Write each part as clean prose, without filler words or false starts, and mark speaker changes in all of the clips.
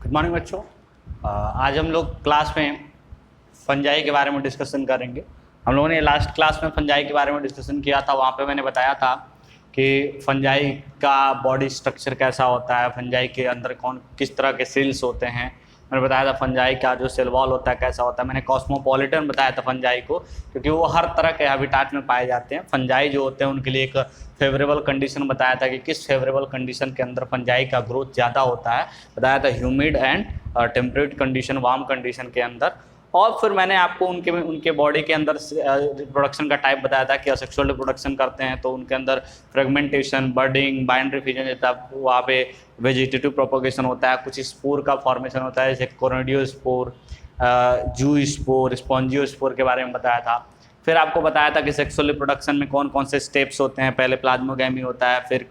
Speaker 1: Good morning बच्चों। आज हम लोग क्लास में फंजाई के बारे में डिस्कशन करेंगे। हम लोगों ने लास्ट क्लास में फंजाई के बारे में डिस्कशन किया था। वहाँ पे मैंने बताया था कि फंजाई का बॉडी स्ट्रक्चर कैसा होता है, फंजाई के अंदर कौन किस तरह के सेल्स होते हैं। मैंने बताया था फंजाई का जो सेल वॉल होता है कैसा होता है। मैंने कॉस्मोपॉलिटन बताया था फंजाई को, क्योंकि वो हर तरह के हैबिटाट में पाए जाते हैं। फंजाई जो होते हैं उनके लिए एक फेवरेबल कंडीशन बताया था कि किस फेवरेबल कंडीशन के अंदर फंजाई का ग्रोथ ज़्यादा होता है। बताया था humid and temperate condition, warm condition के अंदर। और फिर मैंने आपको उनके बॉडी के अंदर रिप्रोडक्शन का टाइप बताया था कि असेक्सुअल रिप्रोडक्शन करते हैं तो उनके अंदर फ्रेगमेंटेशन, बर्डिंग, बाइंडरी फ्यूजन जैसा वहाँ पे वेजिटेटिव प्रोपोगेशन होता है। कुछ स्पोर का फॉर्मेशन होता है जैसे कोरोनिडियोस्पोर, जू स्पोर, स्पॉन्जियोस्पोर के बारे में बताया था। फिर आपको बताया था कि सेक्सुअल रिप्रोडक्शन में कौन कौन से स्टेप्स होते हैं। पहले प्लाज्मोगैमी होता है, फिर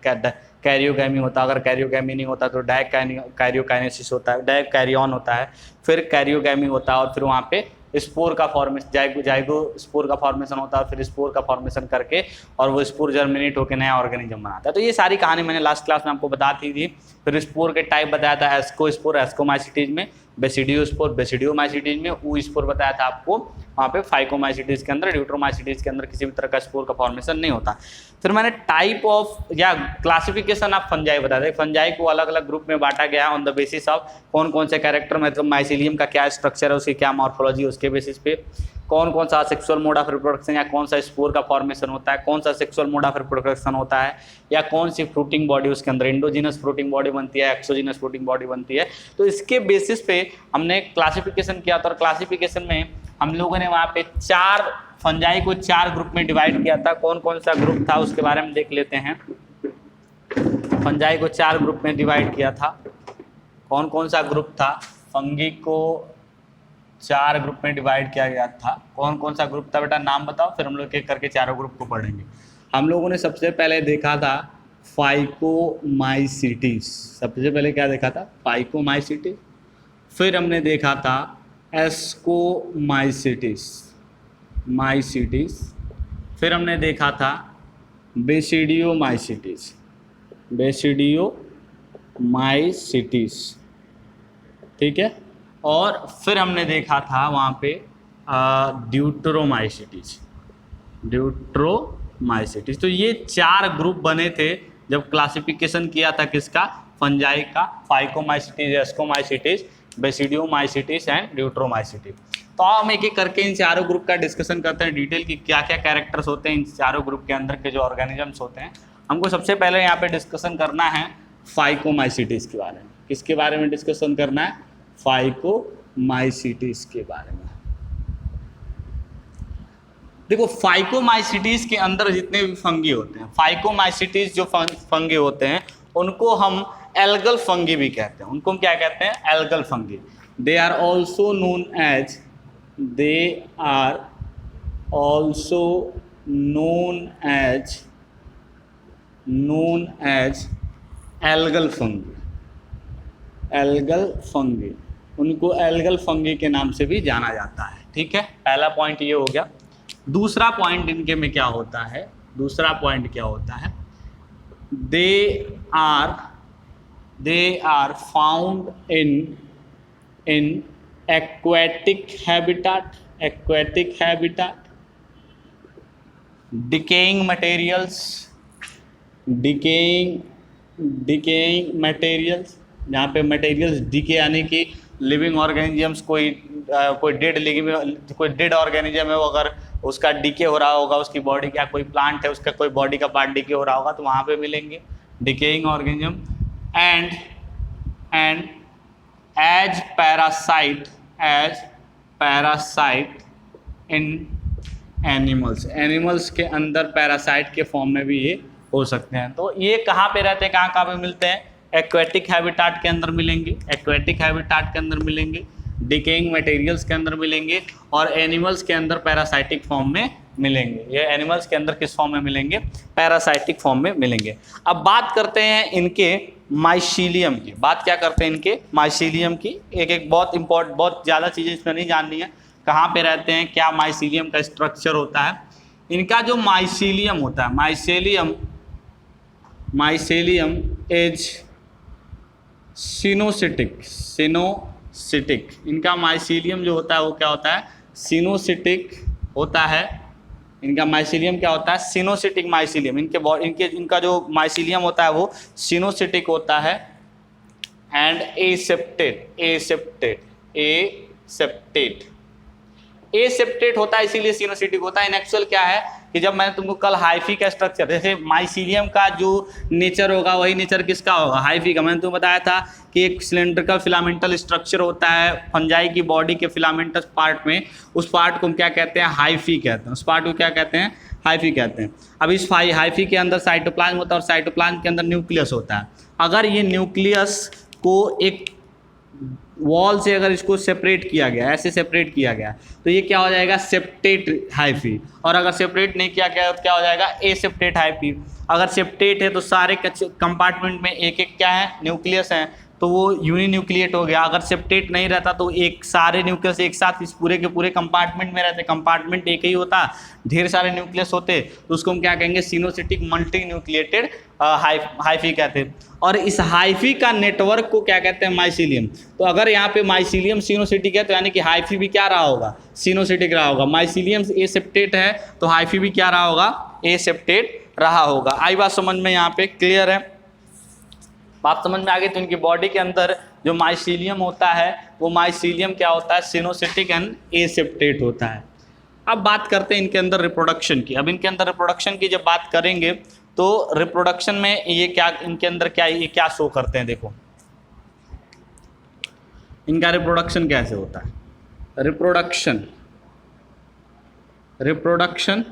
Speaker 1: कैरियोगैमी होता है। अगर कैरियोगैमी नहीं होता तो कैरियोकाइनेसिस होता है, कैरियन होता है। फिर कैरियोगैमी होता है और फिर वहाँ पे स्पोर का फॉर्मेशन, जाइगो स्पोर का फॉर्मेशन होता है। फिर स्पोर का फॉर्मेशन करके और वो स्पोर जर्मिनेट होकर नया ऑर्गेनिज्म बनाता है। तो ये सारी कहानी मैंने लास्ट क्लास में आपको बता दी थी। फिर स्पोर के टाइप बताया था, एस्कोस्पोर एस्कोमाइसिटीज में, बेसिडियोस्पोर बेसिडियोमाइसिटीज में, ऊ स्पोर बताया था आपको वहाँ पे फाइकोमाइसिटीज के अंदर, ड्यूट्रोमाइसिटीज के अंदर किसी भी तरह का स्पोर का फॉर्मेशन नहीं होता। फिर मैंने टाइप ऑफ या क्लासिफिकेशन ऑफ फंजाई बताया था। फंजाई को अलग अलग ग्रुप में बांटा गया ऑन द बेसिस ऑफ कौन कौन से कैरेक्टर, मतलब माइसिलियम का क्या स्ट्रक्चर है, उसकी क्या मॉर्फोलॉजी, उसके बेसिस पे कौन कौन सा सेक्सुअल मोड ऑफ रिप्रोडक्शन या कौन सा स्पोर का फॉर्मेशन होता है, कौन सा सेक्सुअल मोड ऑफ रिप्रोडक्शन होता है, या कौन सी फ्रूटिंग बॉडी उसके अंदर इंडोजिनस फ्रूटिंग बॉडी बनती है, एक्सोजिनस फ्रूटिंग बॉडी बनती है। तो इसके बेसिस पे हमने क्लासिफिकेशन किया था। और क्लासिफिकेशन में हम लोगों ने वहाँ पे फंजाई को 4 ग्रुप में डिवाइड किया था। कौन कौन सा ग्रुप था उसके बारे में देख लेते हैं। फंजाई को 4 ग्रुप में डिवाइड किया था। कौन कौन सा ग्रुप था? फंगी को 4 ग्रुप में डिवाइड किया गया था। कौन कौन सा ग्रुप था बेटा, नाम बताओ, फिर हम लोग एक करके चारों ग्रुप को पढ़ेंगे। हम लोगों ने सबसे पहले देखा था फाइकोमाइसिटीज। सबसे पहले क्या देखा था? फाइकोमाइसिटीज। फिर हमने देखा था एस्कोमाइसिटीज, फिर हमने देखा था बेसिडियोमाइसिटीज, ठीक है। और फिर हमने देखा था वहाँ पे ड्यूट्रोमाइसिटीज। तो ये 4 ग्रुप बने थे जब क्लासिफिकेशन किया था किसका? फंजाई का। Phycomycetes, ascomycetes, basidiomycetes and Deuteromycetes. तो हम एक एक करके इन चारों ग्रुप का डिस्कशन करते हैं डिटेल की क्या क्या कैरेक्टर्स होते हैं इन चारों ग्रुप के अंदर के जो ऑर्गेनिजम्स होते हैं। हमको सबसे पहले यहाँ पे डिस्कशन करना है फाइकोमाइसिटीज के बारे में। किसके बारे में डिस्कशन करना है? फाइकोमाइसिटीज के बारे में। देखो फाइकोमाइसिटीज के अंदर जितने भी फंगी होते हैं, फाइकोमाइसिटीज जो फंगी होते हैं उनको हम एल्गल फंगी भी कहते हैं। उनको हम क्या कहते हैं? Algal fungi. They are also known as algal fungi. उनको एल्गल फंगी के नाम से भी जाना जाता है। ठीक है, पहला पॉइंट ये हो गया। दूसरा पॉइंट इनके में क्या होता है? they are found in aquatic habitat, decaying materials, जहाँ पे मटेरियल्स डिके यानी कि लिविंग ऑर्गेनिजम्स, कोई डेड ऑर्गेनिज्म है, वो अगर उसका डिके हो रहा होगा, उसकी बॉडी का कोई प्लांट है उसका कोई बॉडी का पार्ट डिके हो रहा होगा तो वहाँ पे मिलेंगे decaying organism. And as parasite in animals के अंदर पैरासाइट के फॉर्म में भी ये हो सकते हैं। तो ये कहाँ पे रहते हैं, कहाँ पे मिलते हैं? एक्वेटिक हैबिटाट के अंदर मिलेंगे, डिकेइंग मटेरियल्स के अंदर मिलेंगे और एनिमल्स के अंदर पैरासाइटिक फॉर्म में मिलेंगे। ये एनिमल्स के अंदर किस फॉर्म में मिलेंगे? पैरासाइटिक फॉर्म में मिलेंगे। अब बात करते हैं इनके माइसीलियम की। बात क्या करते हैं इनके? माइसीलियम की। एक बहुत ज़्यादा चीज़ें इसमें नहीं जाननी है। कहाँ पे रहते हैं, क्या माइसीलियम का स्ट्रक्चर होता है। इनका जो माइसीलियम होता है, माइसीलियम इज सिनोसिटिक, सिनोसिटिक। इनका माइसीलियम जो होता है वो क्या होता है, सिनोसिटिक होता है। इनका माइसीलियम क्या होता है, सिनोसिटिक माइसीलियम। इनका जो माइसीलियम होता है वो सिनोसिटिक होता है। एंड एसेप्टेट होता है, इसीलिए सिनोसिटिक होता है। इन एक्चुअल क्या है कि जब मैंने तुमको कल हाइफी का स्ट्रक्चर, जैसे माइसीलियम का जो नेचर होगा वही नेचर किसका होगा, हाइफी का। मैंने तुम्हें बताया था कि एक सिलेंड्रिकल फिलामेंटल स्ट्रक्चर होता है फंजाई की बॉडी के फिलामेंटस पार्ट में, उस पार्ट को हम क्या कहते हैं, हाइफी कहते हैं। उस पार्ट को क्या कहते हैं, हाइफी कहते हैं। अब इस हाइफी के अंदर साइटोप्लाज्म होता है और साइटोप्लाज्म के अंदर न्यूक्लियस होता है। अगर ये न्यूक्लियस को एक वॉल से अगर इसको सेपरेट किया गया, ऐसे सेपरेट किया गया, तो ये क्या हो जाएगा, सेप्टेट हाइफी। और अगर सेपरेट नहीं किया गया तो क्या हो जाएगा, एसेप्टेट हाइफी। अगर सेप्टेट है तो सारे कंपार्टमेंट में एक एक क्या है, न्यूक्लियस है, तो वो यूनिन्यूक्लिएट हो गया। अगर सेप्टेट नहीं रहता तो एक सारे न्यूक्लियस एक साथ इस पूरे के पूरे कंपार्टमेंट में रहते, कंपार्टमेंट एक ही होता, ढेर सारे न्यूक्लियस होते, तो उसको हम क्या कहेंगे, सिनोसिटिक मल्टी न्यूक्लिएटेड हाइफी कहते हैं। और इस हाइफी का नेटवर्क को क्या कहते हैं, माइसीलियम। तो अगर यहाँ पे माइसीलियम सिनोसिटिक है तो यानी कि हाइफी भी क्या रहा होगा, सिनोसिटिक रहा होगा। माइसीलियम एसेप्टेट है तो हाइफी भी क्या रहा होगा, एसेप्टेट रहा होगा। आई बात समझ में, यहाँ पे क्लियर है, बात समझ में आ गई। तो इनकी बॉडी के अंदर जो माइसीलियम होता है वो माइसीलियम क्या होता है, सिनोसिटिक एंड एसेप्टेट होता है। अब बात करते हैं इनके अंदर रिप्रोडक्शन की। अब इनके अंदर रिप्रोडक्शन की जब बात करेंगे तो रिप्रोडक्शन में ये क्या, इनके अंदर क्या, ये क्या शो करते हैं, देखो इनका रिप्रोडक्शन कैसे होता है। रिप्रोडक्शन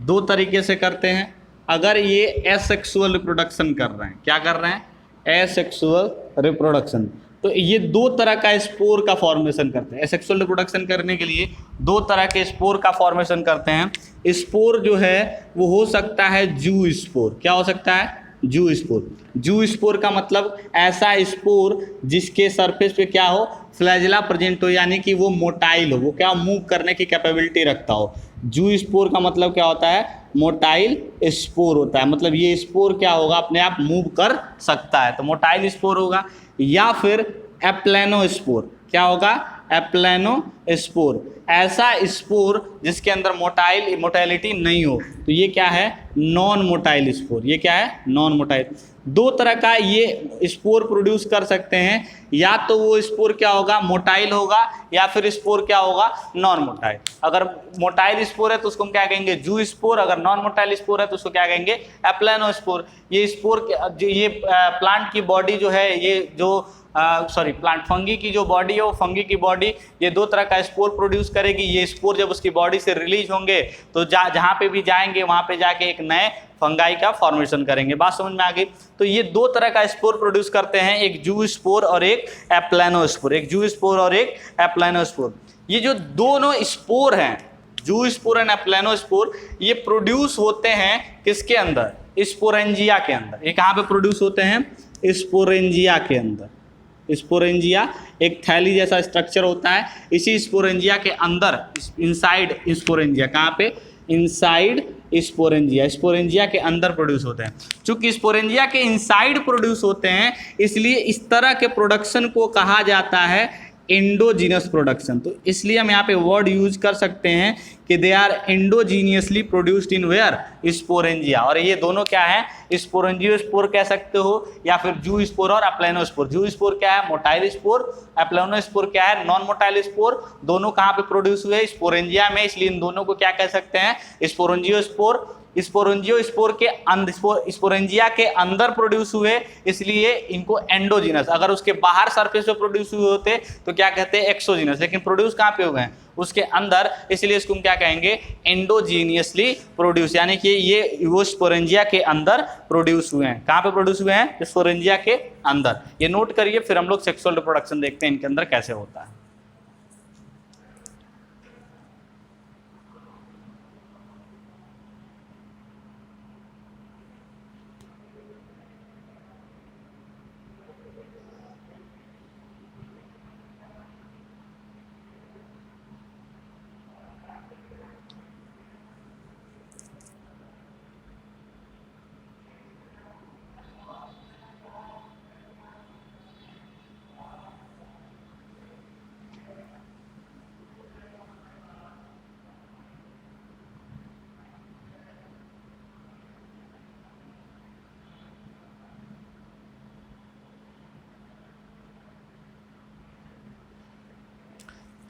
Speaker 1: दो तरीके से करते हैं। अगर ये एसेक्सुअल रिप्रोडक्शन कर रहे हैं, क्या कर रहे हैं, एसेक्सुअल रिप्रोडक्शन, तो ये दो तरह का स्पोर का फॉर्मेशन करते हैं। एसेक्सुअल रिप्रोडक्शन करने के लिए दो तरह के स्पोर का फॉर्मेशन करते हैं। स्पोर जो है वो हो सकता है जू स्पोर। क्या हो सकता है, जू स्पोर। जू स्पोर का मतलब ऐसा स्पोर जिसके सरफेस पे क्या हो, फ्लैजिला प्रेजेंट हो, यानी कि वो मोटाइल हो, वो क्या मूव करने की कैपेबिलिटी रखता हो। जू स्पोर का मतलब क्या होता है, मोटाइल स्पोर होता है। मतलब ये स्पोर क्या होगा, अपने आप मूव कर सकता है, तो मोटाइल स्पोर होगा। या फिर एप्लेनोस्पोर, क्या होगा, एप्लेनोस्पोर, ऐसा स्पोर जिसके अंदर मोटाइलिटी नहीं हो, तो ये क्या है, नॉन मोटाइल स्पोर। ये क्या है, नॉन मोटाइल। दो तरह का ये स्पोर प्रोड्यूस कर सकते हैं, या तो वो स्पोर क्या होगा, मोटाइल होगा, या फिर स्पोर क्या होगा, नॉन मोटाइल। अगर मोटाइल स्पोर है तो उसको हम क्या कहेंगे, जू स्पोर। अगर नॉन मोटाइल स्पोर है तो उसको क्या कहेंगे, एप्लेनोस्पोर। ये स्पोर ये प्लांट की बॉडी जो है, ये जो प्लांट फंगी की जो बॉडी है, वो फंगी की बॉडी ये दो तरह का स्पोर प्रोड्यूस करेगी। ये स्पोर जब उसकी बॉडी से रिलीज होंगे तो जहाँ पे भी जाएंगे वहाँ पे जाके एक नए फंगाई का फॉर्मेशन करेंगे। बात समझ में आ गई। तो ये दो तरह का स्पोर प्रोड्यूस करते हैं, एक जू स्पोर और एक एप्लेनोस्पोर। एक जू स्पोर और एक एप्लेनोस्पोर। ये जो दोनों स्पोर हैं, जू स्पोर एंड एप्लेनोस्पोर, ये प्रोड्यूस होते हैं किसके अंदर, स्पोरेंजिया के अंदर। ये कहाँ पे प्रोड्यूस होते हैं, स्पोरेंजिया के अंदर। स्पोरेंजिया एक थैली जैसा स्ट्रक्चर होता है, इसी स्पोरेंजिया के अंदर, इनसाइड स्पोरेंजिया, कहाँ पे, इनसाइड स्पोरेंजिया, स्पोरेंजिया के अंदर प्रोड्यूस होते हैं। चूंकि स्पोरेंजिया के इनसाइड प्रोड्यूस होते हैं, इसलिए इस तरह के प्रोडक्शन को कहा जाता है एंडोजीनस प्रोडक्शन। तो इसलिए हम यहाँ पे वर्ड यूज कर सकते हैं कि they are endogenously produced in where, sporangia. और ये दोनों क्या है, स्पोरेंजियोस्पोर कह सकते हो, या फिर जू स्पोर और एप्लेनोस्पोर। जू स्पोर क्या है, मोटाइल स्पोर, एप्लेनोस्पोर क्या है, नॉन मोटाइल स्पोर। दोनों कहाँ पे प्रोड्यूस हुए, स्पोरेंजिया में, इसलिए इन दोनों को क्या कह सकते हैं, स्पोरेंजियोस्पोर। स्पोरेंजियोस्पोर के स्पोरेंजिया के अंदर प्रोड्यूस हुए, इसलिए इनको एंडोजीनस। अगर उसके बाहर सरफेस पे प्रोड्यूस हुए होते तो क्या कहते हैं, एक्सोजीनस। लेकिन प्रोड्यूस कहाँ पे हो गए, उसके अंदर, इसलिए इसको हम क्या कहेंगे, एंडोजीनियसली प्रोड्यूस। यानी कि ये वो स्पोरेंजिया के अंदर प्रोड्यूस हुए हैं। कहाँ पे प्रोड्यूस हुए हैं, स्पोरेंजिया के अंदर। ये नोट करिए, फिर हम लोग सेक्सुअल रिप्रोडक्शन देखते हैं इनके अंदर कैसे होता है।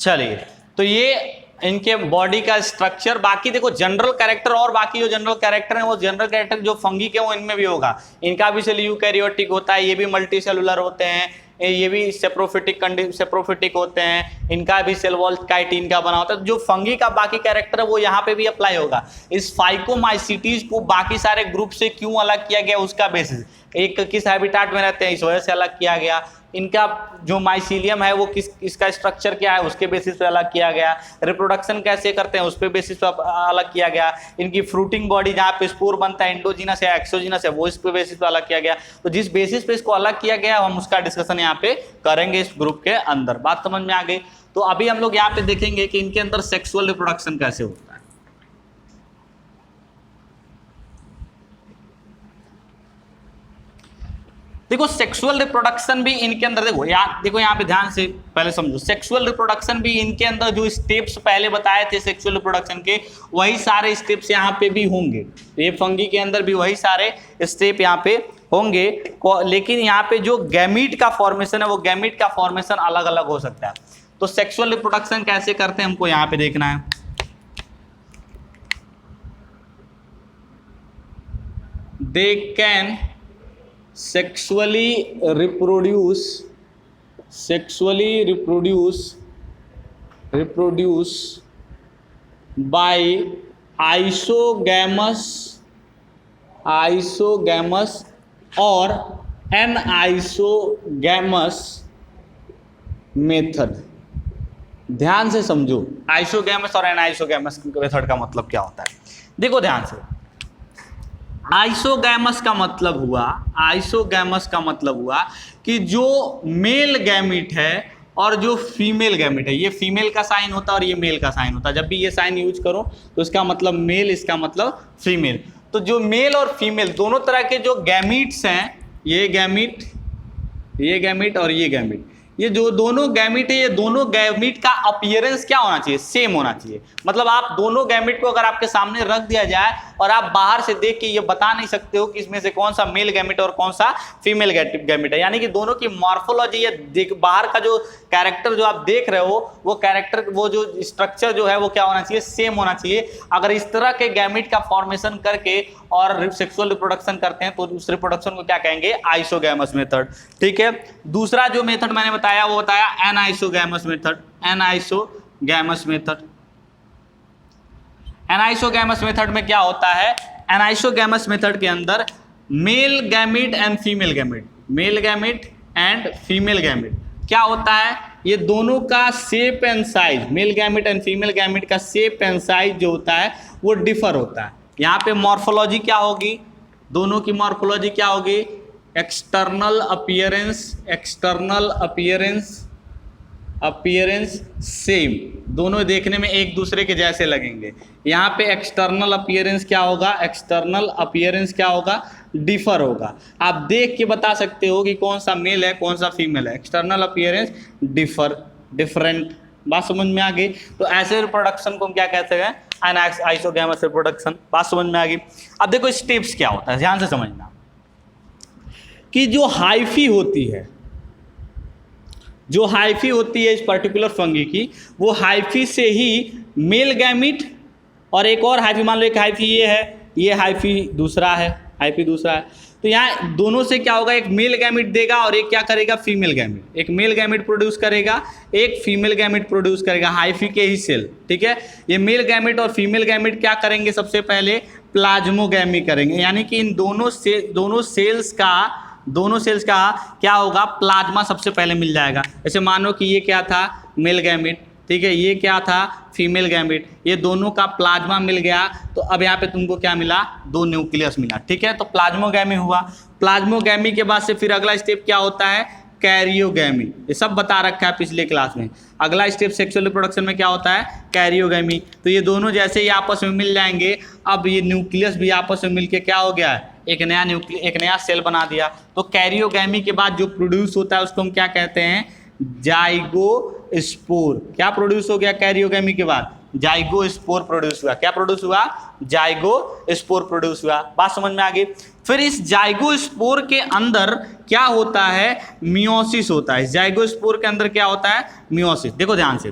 Speaker 1: चलिए, तो ये इनके बॉडी का स्ट्रक्चर। बाकी देखो जनरल कैरेक्टर, और बाकी जो जनरल कैरेक्टर है वो जनरल कैरेक्टर जो फंगी के वो इनमें भी होगा। इनका भी सेल यूकैरियोटिक होता है, ये भी मल्टी सेलुलर होते हैं, ये भी सेप्रोफिटिक होते हैं, इनका भी सेल वॉल काइटिन का बना होता है। जो फंगी का बाकी कैरेक्टर है वो यहाँ पे भी अप्लाई होगा। इस फाइकोमाइसिटीज को बाकी सारे ग्रुप से क्यों अलग किया गया उसका बेसिस, एक किस हैबिटाट में रहते हैं इस वजह से अलग किया गया, इनका जो माइसीलियम है वो इसका स्ट्रक्चर क्या है उसके बेसिस पे अलग किया गया, रिप्रोडक्शन कैसे करते हैं उस पे बेसिस पे अलग किया गया, इनकी फ्रूटिंग बॉडी जहाँ पे स्पोर बनता है एंडोजीनस या एक्सोजीनस है वो इस पे बेसिस पे अलग किया गया। तो जिस बेसिस पे इसको अलग किया गया हम उसका डिस्कशन यहाँ पे करेंगे इस ग्रुप के अंदर। बात समझ में आ गई? तो अभी हम लोग यहाँ पे देखेंगे कि इनके अंदर सेक्सुअल रिप्रोडक्शन कैसे होता है। देखो सेक्सुअल रिप्रोडक्शन भी इनके अंदर, देखो यहाँ पे ध्यान से पहले समझो, सेक्सुअल रिप्रोडक्शन भी इनके अंदर जो स्टेप्स पहले बताए थे सेक्सुअल रिप्रोडक्शन के वही सारे स्टेप्स यहाँ पे भी होंगे। ये फंगी के अंदर भी वही सारे स्टेप यहाँ पे होंगे, लेकिन यहाँ पे जो गैमीट का फॉर्मेशन है वो गैमीट का फॉर्मेशन अलग अलग हो सकता है। तो सेक्सुअल रिप्रोडक्शन कैसे करते हैं हमको यहाँ पे देखना है। They can sexually reproduce by isogamous or anisogamous method. ध्यान से समझो आइसोगैमस और एनाइसोगैमस मेथड का मतलब क्या होता है। देखो ध्यान से, आइसोगैमस का मतलब हुआ कि जो मेल गैमिट है और जो फीमेल गैमिट है, ये फीमेल का साइन होता है और ये मेल का साइन होता है। जब भी ये साइन यूज करो तो इसका मतलब मेल, इसका मतलब फीमेल। तो जो मेल और फीमेल दोनों तरह के जो गैमिट्स हैं, ये गैमिट और ये गैमिट, ये जो दोनों गैमिट है, ये दोनों गैमिट का अपीयरेंस क्या होना चाहिए, सेम होना चाहिए। मतलब आप दोनों गैमिट को अगर आपके सामने रख दिया जाए और आप बाहर से देख के ये बता नहीं सकते हो कि इसमें से कौन सा मेल गैमिट और कौन सा फीमेल गैमिट है। यानी कि दोनों की मॉर्फोलॉजी या बाहर का जो कैरेक्टर जो आप देख रहे हो वो कैरेक्टर, वो जो स्ट्रक्चर जो है वो क्या होना चाहिए, सेम होना चाहिए। अगर इस तरह के गैमिट का फॉर्मेशन करके और सेक्सुअल रिप्रोडक्शन करते हैं तो उस रिप्रोडक्शन को क्या कहेंगे, आइसोगैमस मेथड। ठीक है, दूसरा जो मेथड मैंने बताया वो बताया एनाइसोगैमस मेथड। एनाइसोगैमस मेथड में क्या होता है, एनाइसोगैमस मेथड के अंदर male gamete and female gamete, male gamete and female gamete क्या होता है, ये दोनों का shape and size, male gamete and female gamete का शेप एंड साइज जो होता है वो डिफर होता है। यहाँ पे मॉर्फोलॉजी क्या होगी, दोनों की मॉर्फोलॉजी क्या होगी, एक्सटर्नल अपीयरेंस सेम, दोनों देखने में एक दूसरे के जैसे लगेंगे। यहाँ पे एक्सटर्नल अपीयरेंस क्या होगा, डिफर होगा। आप देख के बता सकते हो कि कौन सा मेल है कौन सा फीमेल है, एक्सटर्नल अपीयरेंस डिफरेंट। बात समझ में आ गई? तो ऐसे रिप्रोडक्शन को हम क्या कहते हैं, आइसोगैमस रिप्रोडक्शन। बात समझ में आ गई? अब देखो स्टेप्स क्या होता है, ध्यान से समझना कि जो हाइफी होती है इस पर्टिकुलर फंगी की, वो हाइफी से ही मेल गैमिट और एक और हाइफी, मान लो एक हाइफी ये है, ये हाइफी दूसरा है, तो यहाँ दोनों से क्या होगा, एक मेल गैमिट देगा और एक क्या करेगा, फीमेल गैमिट। एक मेल गैमिट प्रोड्यूस करेगा, एक फीमेल गैमिट प्रोड्यूस करेगा, हाइफी के ही सेल। ठीक है, ये मेल गैमिट और फीमेल गैमिट क्या करेंगे, सबसे पहले प्लाज्मोगैमी करेंगे। यानी कि इन दोनों सेल्स का क्या होगा, प्लाज्मा सबसे पहले मिल जाएगा। जैसे मानो कि ये क्या था, मेल गैमिट, ठीक है, ये क्या था, फीमेल गैमिट, ये दोनों का प्लाज्मा मिल गया। तो अब यहाँ पे तुमको क्या मिला, 2 न्यूक्लियस मिला। ठीक है, तो प्लाज्मोगैमी हुआ। प्लाज्मोगैमी के बाद से फिर अगला स्टेप क्या होता है, कैरियोगैमी। ये सब बता रखा है पिछले क्लास में। अगला स्टेप सेक्सुअल रिप्रोडक्शन में क्या होता है, कैरियोगैमी। तो ये दोनों जैसे ही आपस में मिल जाएंगे, अब ये न्यूक्लियस भी आपस में मिलके क्या हो गया है, एक नया सेल बना दिया। तो कैरियोगैमी के बाद जो प्रोड्यूस होता है उसको हम क्या कहते हैं, जाइगोस्पोर। क्या प्रोड्यूस हो गया कैरियोगैमी के बाद, जाइगोस्पोर प्रोड्यूस हुआ। क्या प्रोड्यूस हुआ, जाइगोस्पोर प्रोड्यूस हुआ। बात समझ में आ गई? फिर इस जाइगोस्पोर के अंदर क्या होता है, मियोसिस होता है। इस जाइगोस्पोर के अंदर क्या होता है, मियोसिस। देखो ध्यान से,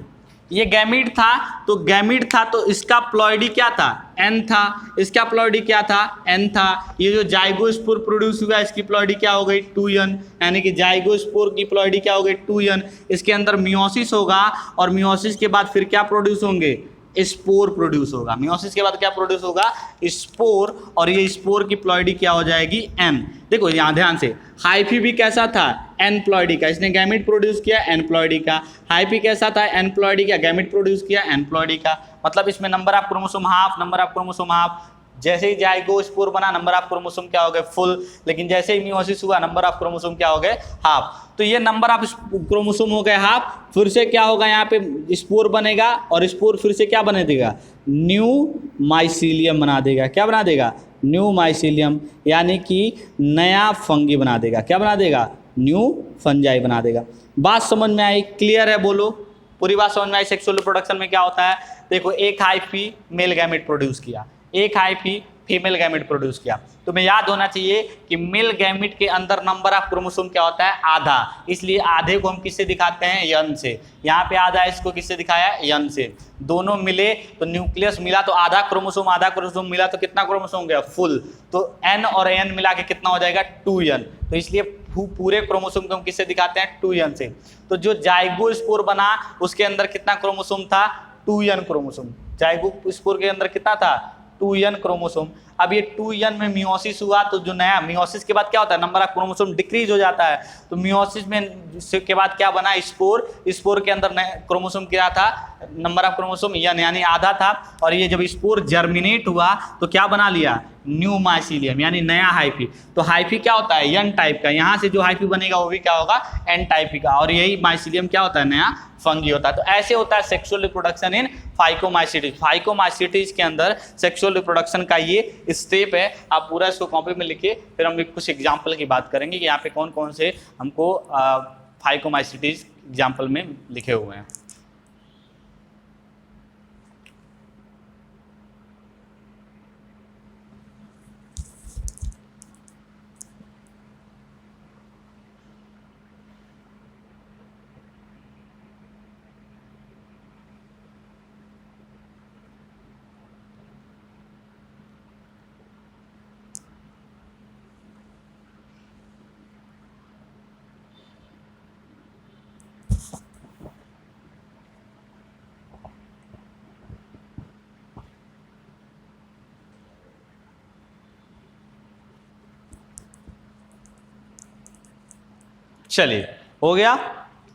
Speaker 1: ये गैमीट था, तो गैमीट था तो इसका प्लॉइडी क्या था, एन था, इसका प्लॉइडी क्या था, एन था। ये जो जाइगोस्पोर प्रोड्यूस हुआ इसकी प्लॉइडी क्या हो गई, 2n, यानी कि जाइगोस्पोर की प्लॉइडी क्या हो गई, 2n। इसके अंदर मियोसिस होगा और मियोसिस के बाद फिर क्या प्रोड्यूस होंगे, स्पोर प्रोड्यूस होगा। मियोसिस के बाद क्या प्रोड्यूस होगा, स्पोर, और ये स्पोर की प्लॉइडी क्या हो जाएगी, एन। देखो यहाँ ध्यान से, हाइफी भी कैसा था, एन प्लॉइडी का, इसने गैमेट प्रोड्यूस किया एन प्लॉइडी का। हाइफी कैसा था, एन प्लॉइडी का, गैमेट प्रोड्यूस किया एन प्लॉइडी का। मतलब इसमें number of chromosome half, number of chromosome half. जैसे ही जाइगोस्पोर बना नंबर ऑफ क्रोमोसोम क्या हो गए, फुल। लेकिन जैसे ही मियोसिस हुआ नंबर ऑफ क्रोमोसोम क्या हो गए, हाफ। तो ये नंबर ऑफ क्रोमोसोम हो गए हाफ। फिर से क्या होगा, यहाँ पे स्पोर बनेगा और स्पोर फिर से क्या बना देगा, न्यू माइसीलियम बना देगा। क्या बना देगा, न्यू माइसीलियम, यानी कि नया फंगी बना देगा। क्या बना देगा, न्यू फंजाई बना देगा। बात समझ में आई, क्लियर है, बोलो पूरी बात समझ में आई। सेक्सुअल रिप्रोडक्शन में क्या होता है, देखो एक हाइफी मेल गैमेट प्रोड्यूस किया, एक हाइफी फीमेल गैमेट प्रोड्यूस किया। तुम्हें याद होना चाहिए कि मेल गैमेट के अंदर नंबर ऑफ क्रोमोसोम क्या होता है, आधा। इसलिए आधे को हम किससे दिखाते हैं, यन से। यहाँ पे आधा है, इसको किससे दिखाया, यन से। दोनों मिले तो न्यूक्लियस मिला तो आधा क्रोमोसोम मिला तो कितना क्रोमोसोम गया, फुल। तो एन और एन मिला के कितना हो जाएगा, 2n। तो इसलिए पूरे क्रोमोसोम को हम किससे दिखाते हैं, 2n से। तो जो जाइगोस्पोर बना उसके अंदर कितना क्रोमोसोम था, 2n क्रोमोसोम। जाइगोस्पोर के अंदर कितना था, 2n क्रोमोसोम। अब ये 2n में मियोसिस हुआ तो जो नया मियोसिस के बाद क्या होता है, नंबर ऑफ क्रोमोसोम डिक्रीज हो जाता है। तो मियोसिस में के बाद क्या बना, स्पोर। स्पोर के अंदर क्रोमोसोम क्या था, नंबर ऑफ क्रोमोसोम n, यानी आधा था। और ये जब स्पोर जर्मिनेट हुआ तो क्या बना लिया, न्यू माइसीलियम, यानी नया हाइफी। तो हाइफी क्या होता है, एन टाइप का। यहाँ से जो हाइफी बनेगा वो भी क्या होगा, एन टाइप का। और यही माइसीलियम क्या होता है, नया फंगी होता है। तो ऐसे होता है सेक्सुअल रिप्रोडक्शन इन फाइकोमाइसीटीज। फाइकोमाइसीटीज के अंदर सेक्सुअल रिप्रोडक्शन का ये स्टेप है। आप पूरा इसको कॉपी में लिखिए, फिर हम कुछ एग्जाम्पल की बात करेंगे कि यहाँ पे कौन कौन से हमको फाइकोमाइसीटीज एग्जाम्पल में लिखे हुए हैं। चलिए हो गया।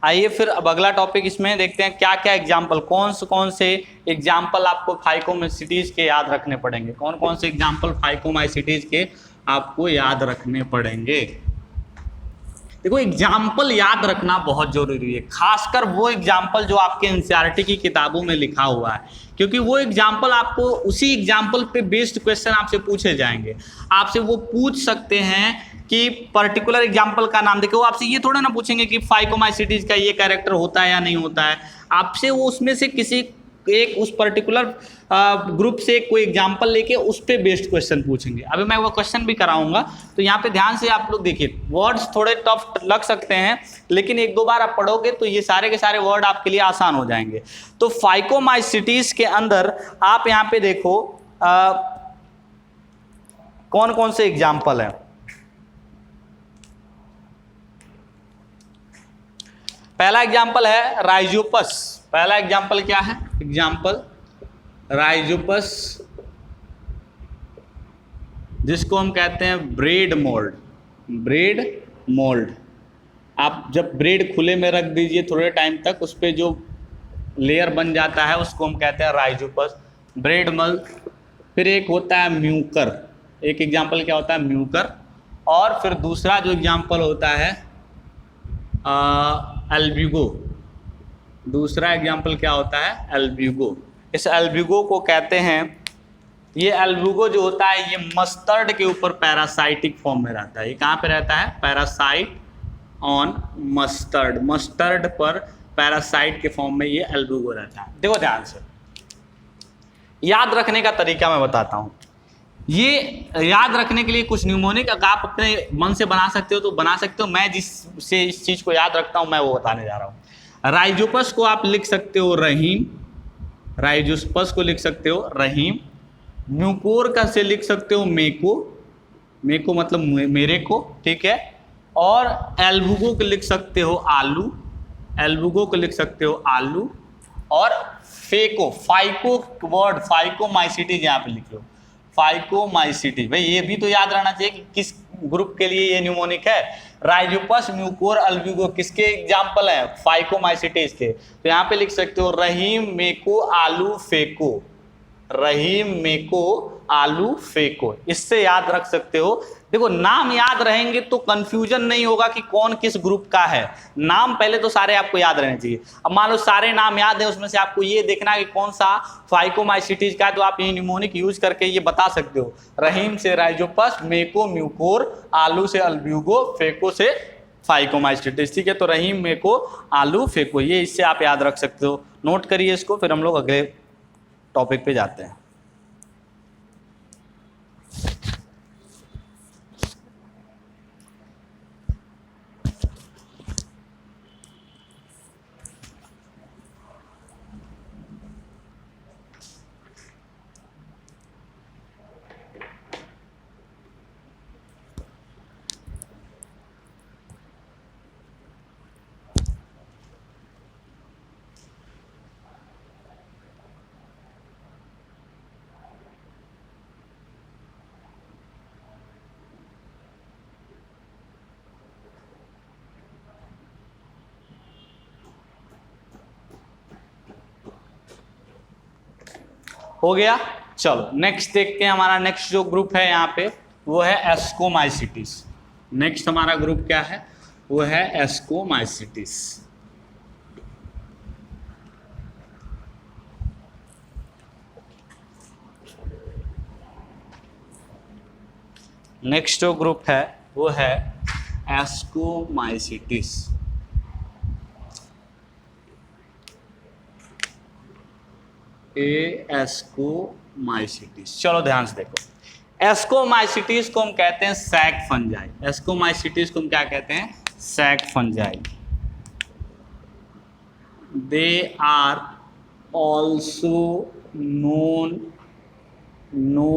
Speaker 1: आइए फिर अब अगला टॉपिक इसमें देखते हैं क्या क्या एग्जाम्पल, कौन से एग्जाम्पल आपको फाइकोमाइसीटीज के याद रखने पड़ेंगे। कौन से एग्जाम्पल फाइकोमाइसीटीज के आपको याद रखने पड़ेंगे। देखो एग्जाम्पल याद रखना बहुत जरूरी है, खासकर वो एग्जाम्पल जो आपके एनसीईआरटी की किताबों में लिखा हुआ है, क्योंकि वो एग्जाम्पल आपको उसी एग्जाम्पल पे बेस्ड क्वेश्चन आपसे पूछे जाएंगे। आपसे वो पूछ सकते हैं कि पर्टिकुलर एग्जाम्पल का नाम देखे, वो आपसे ये थोड़ा ना पूछेंगे कि फाइकोमाइसीटीज का ये कैरेक्टर होता है या नहीं होता है। आपसे वो उसमें से किसी एक उस पर्टिकुलर ग्रुप से कोई एग्जाम्पल लेके उस पर बेस्ड क्वेश्चन पूछेंगे। अभी मैं वो क्वेश्चन भी कराऊंगा, तो यहाँ पे ध्यान से आप लोग देखिए। वर्ड्स थोड़े टफ लग सकते हैं, लेकिन एक दो बार आप पढ़ोगे तो ये सारे के सारे वर्ड आपके लिए आसान हो जाएंगे। तो फाइकोमाइसीटीज के अंदर आप यहाँ पे देखो कौन से एग्जाम्पल है। पहला एग्जाम्पल है राइजोपस। पहला एग्जाम्पल क्या है, एग्जाम्पल राइजोपस, जिसको हम कहते हैं ब्रेड मोल्ड। ब्रेड मोल्ड, आप जब ब्रेड खुले में रख दीजिए थोड़े टाइम तक, उस पर जो लेयर बन जाता है उसको हम कहते हैं राइजोपस, ब्रेड मोल्ड। फिर एक होता है म्यूकर, एक एग्जाम्पल क्या होता है, म्यूकर। और फिर दूसरा जो एग्जाम्पल होता है अल्ब्यूगो। दूसरा एग्जाम्पल क्या होता है, अल्ब्यूगो। इस अल्ब्यूगो को कहते हैं, ये अल्ब्यूगो जो होता है ये मस्टर्ड के ऊपर पैरासाइटिक फॉर्म में रहता है। ये कहाँ पे रहता है, पैरासाइट ऑन मस्टर्ड। मस्टर्ड पर पैरासाइट के फॉर्म में ये अल्ब्यूगो रहता है। देखो ध्यान से, याद रखने का तरीका मैं बताता हूँ। ये याद रखने के लिए कुछ न्यूमोनिक अगर आप अपने मन से बना सकते हो तो बना सकते हो। मैं जिससे इस चीज़ को याद रखता हूँ मैं वो बताने जा रहा हूँ। राइजोपस को आप लिख सकते हो रहीम, राइजोपस को लिख सकते हो रहीम। म्यूकोर का से लिख सकते हो मेको, मेको मतलब मेरे को, ठीक है। और एल्बुगो को लिख सकते हो आलू, एल्बुगो को लिख सकते हो आलू। और फेको, फाइको वर्ड, फाइकोमाइसिटीज यहाँ पे लिख लो, फाइकोमाइसिटीज। भाई ये भी तो याद रहना चाहिए कि किस ग्रुप के लिए ये न्यूमोनिक है। राइजोपस, म्यूकोर, अल्ब्यूगो किसके एग्जाम्पल है? फाइकोमाइसिटीज के। तो यहाँ पे लिख सकते हो रहीम, मेको, आलू, फेको, रहीम, मेको, आलू, फेको। इससे याद रख सकते हो। देखो नाम याद रहेंगे तो कंफ्यूजन नहीं होगा कि कौन किस ग्रुप का है। नाम पहले तो सारे आपको याद रहने चाहिए। अब मान लो सारे नाम याद है, उसमें से आपको ये देखना है कि कौन सा फाइकोमाइसिटीज का है, तो आप ये न्यूमोनिक यूज करके ये बता सकते हो। रहीम से राइजोपस, मेको, म्यूकोर, आलू से अल्ब्यूगो, फेको से फाइकोमाइसिटीज। ठीक है, तो रहीम, मेको, आलू, फेको, ये इससे आप याद रख सकते हो। नोट करिए इसको, फिर हम लोग अगले टॉपिक पे जाते हैं। हो गया। चलो नेक्स्ट देखते हैं। हमारा नेक्स्ट जो ग्रुप है यहाँ पे वो है एस्कोमाइसिटीज। नेक्स्ट हमारा ग्रुप क्या है? वो है एस्कोमाइसिटीज। नेक्स्ट जो ग्रुप है वो है एस्कोमाइसिटीज। एस्कोमाइसिटीज, चलो ध्यान से देखो। एस्कोमाइसिटीज को हम कहते हैं सैक फंजाई। एस्कोमाइसिटीज को हम क्या कहते हैं? Sac fungi. They are also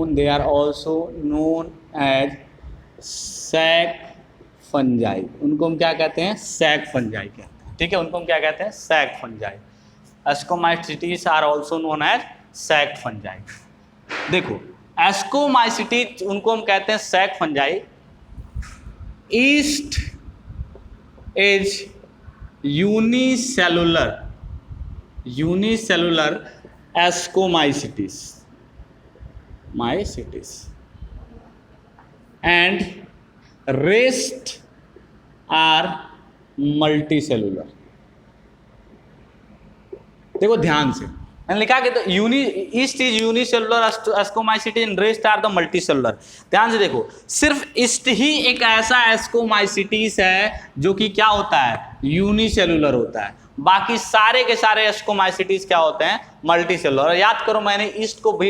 Speaker 1: they are also known as sac fungi. उनको हम क्या कहते हैं? सैक फंजाई कहते हैं। ठीक है, उनको हम क्या कहते हैं? Sac fungi. Ascomycetes are also known as sac fungi. देखो एस्कोमाइसिटीज उनको हम कहते हैं sac fungi. Yeast is unicellular ascomycetes and rest are multicellular. देखो ध्यान से मैंने लिखा कि तो yeast is unicellular ascomycetes and rest are the multicellular. ध्यान से देखो, सिर्फ ईस्ट ही एक ऐसा एस्कोमाइसिटीज है जो कि क्या होता है? यूनिसेलुलर होता है। बाकी सारे के सारे एस्कोमाइसिटीज क्या होते हैं? मल्टीसेलुलर। याद करो मैंने ईस्ट को भी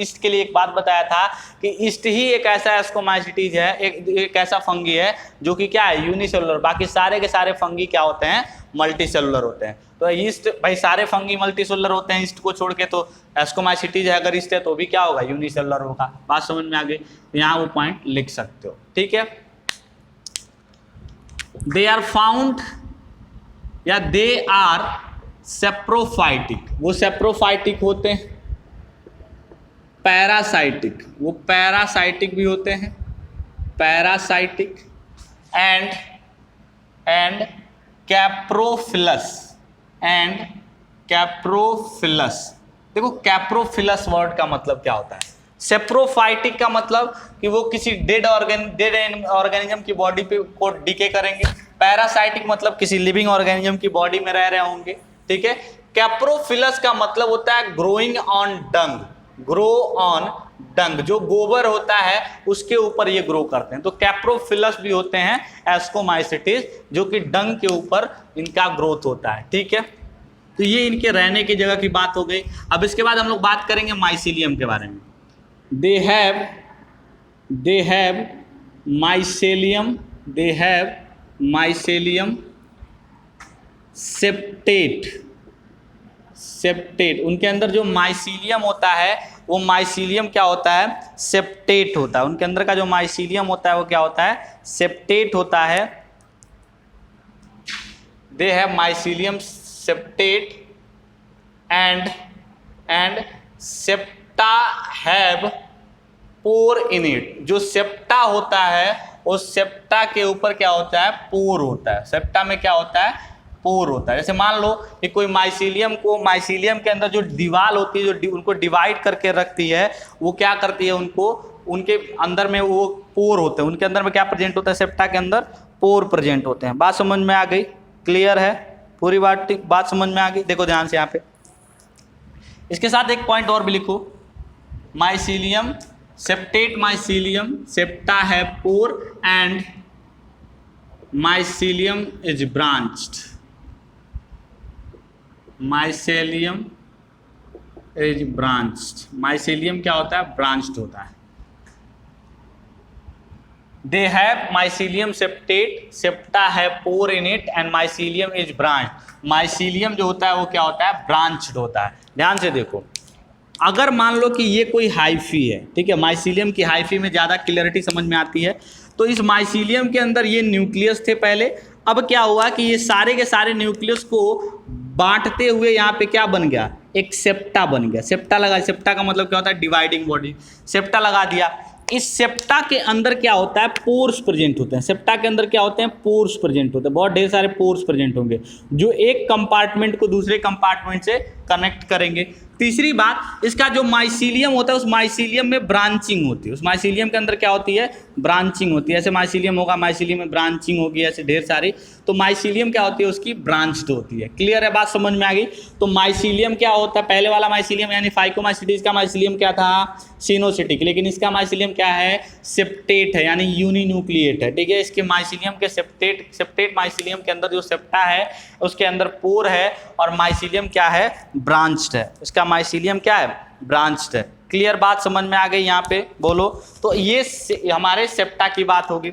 Speaker 1: ईस्ट के लिए एक बात बताया था कि ईस्ट ही एक ऐसा एस्कोमाइसिटीज है, एक ऐसा फंगी है जो कि क्या है? यूनिसेलुलर। बाकी सारे के सारे फंगी क्या होते हैं? मल्टीसेलुलर होते हैं। तो ईस्ट, भाई सारे फंगी मल्टीसेलुलर होते हैं ईस्ट को छोड़ के, तो एस्कोमाइसिटीज है अगर ईस्ट है तो भी क्या होगा? यूनिसेलुलर होगा। बात समझ में आ गई? यहाँ वो पॉइंट लिख सकते हो। ठीक है, दे आर फाउंड या दे आर सेप्रोफाइटिक। वो सेप्रोफाइटिक होते हैं। पैरासाइटिक, वो पैरासाइटिक भी होते हैं, पैरासाइटिक। एंड कैप्रोफिलस। देखो कैप्रोफिलस वर्ड का मतलब क्या होता है? सेप्रोफाइटिक का मतलब कि वो किसी डेड ऑर्गेनिज्म की बॉडी पे को डीके करेंगे। पैरासाइटिक मतलब किसी लिविंग ऑर्गेनिज्म की बॉडी में रह रहे होंगे। ठीक है, कैप्रोफिलस का मतलब होता है growing on dung, grow on dung, जो गोबर होता है उसके ऊपर ये ग्रो करते हैं। तो कैप्रोफिलस भी होते हैं एस्कोमाइसिटीज, जो कि डंग के ऊपर इनका ग्रोथ होता है। ठीक है, तो ये इनके रहने की जगह की बात हो गई। अब इसके बाद हम लोग बात करेंगे माइसीलियम के बारे में। They have mycelium septate, septate, उनके अंदर जो माइसीलियम होता है वो माइसीलियम क्या होता है, सेप्टेट होता है। उनके अंदर का जो माइसीलियम होता है वो क्या होता है, सेप्टेट होता है। They have mycelium septate and septa have pore in it. जो सेप्टा होता है उस सेप्टा के ऊपर क्या होता है, पोर होता है। सेप्टा में क्या होता है, पोर होता है। जैसे मान लो कि कोई माइसीलियम को, माइसीलियम के अंदर जो दीवार होती है जो उनको डिवाइड करके रखती है, वो क्या करती है, उनको उनके अंदर में वो पोर होते हैं। उनके अंदर में क्या प्रेजेंट होता है, सेप्टा के अंदर पोर प्रेजेंट होते हैं। बात समझ में आ गई, क्लियर है पूरी बात समझ में आ गई। देखो ध्यान से यहाँ पे, इसके साथ एक पॉइंट और भी लिखो, माइसीलियम सेप्टेट माइसीलियम, सेप्टा है pore and mycelium is branched. Mycelium is branched. Mycelium क्या होता है, ब्रांच्ड होता है। They have mycelium septate, septa है pore in it and mycelium is branched. Mycelium जो होता है वो क्या होता है, ब्रांच्ड होता है। ध्यान से देखो, अगर मान लो कि ये कोई हाइफी है, ठीक है, माइसीलियम की हाइफी में ज़्यादा क्लियरिटी समझ में आती है। तो इस माइसीलियम के अंदर ये न्यूक्लियस थे पहले, अब क्या हुआ कि ये सारे के सारे न्यूक्लियस को बांटते हुए यहाँ पे क्या बन गया, एक सेप्टा बन गया। सेप्टा लगा, सेप्टा का मतलब क्या होता है, डिवाइडिंग बॉडी। सेप्टा लगा दिया। इस सेप्टा के अंदर क्या होता है, पोर्स प्रेजेंट होते हैं। सेप्टा के अंदर क्या होते हैं, पोर्स प्रेजेंट होते हैं। बहुत ढेर सारे पोर्स प्रेजेंट होंगे जो एक कंपार्टमेंट को दूसरे कंपार्टमेंट से कनेक्ट करेंगे। तीसरी बात, इसका जो माइसीलियम होता है उस माइसीलियम में ब्रांचिंग होती है। उस माइसीलियम के अंदर क्या होती है, ब्रांचिंग होती है। ऐसे माइसीलियम होगा, माइसीलियम में ब्रांचिंग होगी, ऐसे ढेर सारी। तो माइसीलियम क्या होती है, उसकी ब्रांच्ड होती है। क्लियर है, बात समझ में आ गई। तो माइसीलियम क्या होता है, पहले वाला माइसीलियम यानी फाइकोमाइसीटीज का माइसीलियम क्या था, सिनोसिटिक, लेकिन इसका माइसीलियम क्या है, सेप्टेट है, यानी यूनिन्यूक्लिएट है। ठीक है, इसके माइसीलियम के सेप्टेट माइसीलियम के अंदर जो सेप्टा है उसके अंदर पोर है और माइसीलियम क्या है, ब्रांच्ड है। इसका माइसीलियम क्या है, ब्रांच्ड है। क्लियर, बात समझ में आ गई यहाँ पे, बोलो। तो ये हमारे सेप्टा की बात होगी।